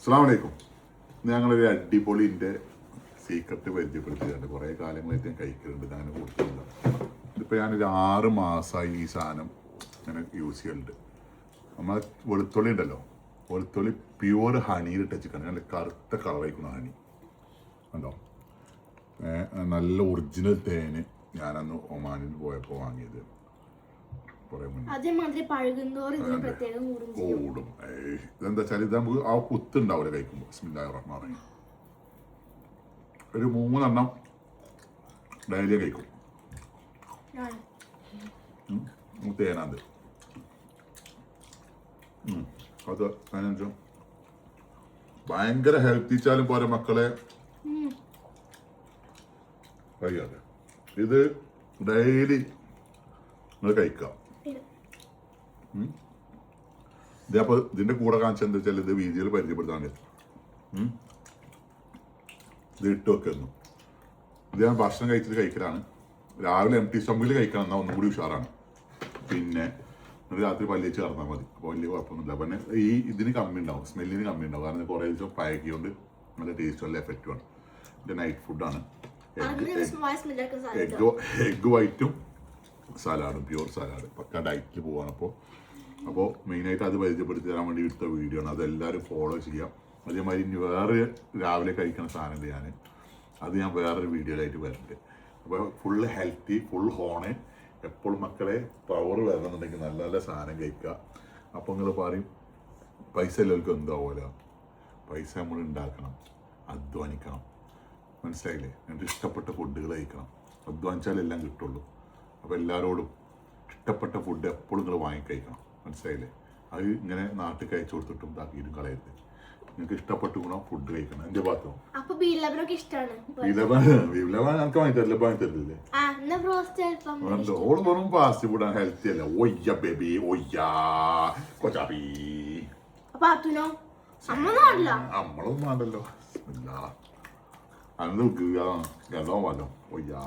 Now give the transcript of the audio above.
അസ്സലാമു അലൈക്കും. ഞങ്ങളൊരു അടിപൊളിൻ്റെ സീക്രട്ട് പരിചയപ്പെടുത്തിയിട്ടുണ്ട്. കുറേ കാലങ്ങളായിട്ട് ഞാൻ കഴിക്കുന്നുണ്ട്, ഞാൻ കൊടുക്കുന്നില്ല. ഇതിപ്പോൾ ഞാനൊരു 6 മാസമായി ഈ സാധനം ഇങ്ങനെ യൂസ് ചെയ്യുന്നുണ്ട്. നമ്മൾ വെളുത്തുള്ളി ഉണ്ടല്ലോ, വെളുത്തുള്ളി പ്യുവർ ഹണിയിലിട്ട ചിക്കൻ, നല്ല കറുത്ത കളറായിരിക്കുന്ന ഹണി ഉണ്ടോ. നല്ല ഒറിജിനൽ തേന് ഞാനന്ന് ഒമാനിൽ പോയപ്പോൾ വാങ്ങിയത്. കൂടും. ഇതെന്താ വെച്ചാൽ ഇത് നമുക്ക് ആ കുത്തുണ്ടാവില്ല കഴിക്കുമ്പോൾ. ബിസ്മില്ലാഹിർ റഹ്മാനിർ റഹീം. ഒരു 3 എണ്ണം ഡെയിലി കഴിക്കും. തേനാന്ത് അത് അതിനു ഭയങ്കര ഹെൽത്തി വെച്ചാലും പോരെ മക്കളെ. കഴിയാതെ ഇത് ഡെയിലി നിങ്ങൾ കഴിക്കാം. ഇതപ്പോൾ ഇതിൻ്റെ കൂടെ കാണിച്ചത് എന്താ വെച്ചാൽ ഇത് വീഡിയോയിൽ പരിചയപ്പെടുത്താൻ ഇത് ഇട്ട് വെക്കുന്നു. ഇത് ഞാൻ ഭക്ഷണം കഴിച്ചിട്ട് കഴിക്കലാണ്. രാവിലെ എംടി സ്റ്റൊമക്കിൽ കഴിക്കണം, എന്നാൽ ഒന്നും കൂടി ഉഷാറാണ്. പിന്നെ രാത്രി പല്ല് ചേർന്നാൽ മതി, അപ്പോൾ വലിയ കുഴപ്പമൊന്നുമില്ല. പിന്നെ ഈ ഇതിന് കമ്മി ഉണ്ടാവും, സ്മെല്ലിന് കമ്മി ഉണ്ടാവും. കാരണം കുറേ ദിവസം പഴകിയോണ്ട് നല്ല ടേസ്റ്റ് നല്ല എഫക്റ്റുമാണ്. ഇത് നൈറ്റ് ഫുഡാണ്. എഗ് വൈറ്റും സലാഡും, പ്യൂർ സലാഡ്. പക്ക ഡയറ്റിൽ പോവാണ്. അപ്പോൾ മെയിനായിട്ട് അത് പരിചയപ്പെടുത്തി തരാൻ വേണ്ടി എടുത്ത വീഡിയോ ആണ്. അതെല്ലാവരും ഫോളോ ചെയ്യാം. അതേമാതിരി ഇനി വേറെ രാവിലെ കഴിക്കുന്ന സാധനം അത് ഞാൻ വേറൊരു വീഡിയോയിലായിട്ട് വരുന്നുണ്ട്. അപ്പോൾ ഫുള്ള് ഹെൽത്തി, ഫുൾ ഹോണ്. എപ്പോഴും മക്കളെ പവർ വരണമെന്നുണ്ടെങ്കിൽ നല്ല നല്ല സാധനം കഴിക്കുക. അപ്പോൾ നിങ്ങൾ പറയും പൈസ എല്ലാവർക്കും എന്താവുമല്ലോ. പൈസ നമ്മൾ ഉണ്ടാക്കണം, അധ്വാനിക്കണം. മനസ്സിലായില്ലേ? എന്നിട്ട് ഇഷ്ടപ്പെട്ട ഫുഡുകൾ കഴിക്കണം. അധ്വാനിച്ചാലെല്ലാം കിട്ടുള്ളൂ. അപ്പോൾ എല്ലാവരോടും ഇഷ്ടപ്പെട്ട ഫുഡ് എപ്പോഴും നിങ്ങൾ വാങ്ങിക്കഴിക്കണം. മനസ്സിലായില്ലേ? അത് ഇങ്ങനെ നാട്ടിൽ കഴിച്ചു കൊടുത്തിട്ടും ഇതാക്കിയിട്ടും കളയരുത്. നിങ്ങൾക്ക് ഇഷ്ടപ്പെട്ട ഗുണം ഫുഡ് കഴിക്കണം. എന്റെ ഭാഗത്തോ ഞങ്ങൾക്ക് വാങ്ങിത്തരില്ലേ? ഓള് വെറും ഫാസ്റ്റ് ഫുഡാണ്, ഹെൽത്തി അല്ല. ഒയ്യ ബേബി ഒയ്യാ കൊച്ചാപ്പി. നമ്മളൊന്നും വേണ്ടല്ലോ. അന്ന് ഗതോ വല്ലോ ഒയ്യാ.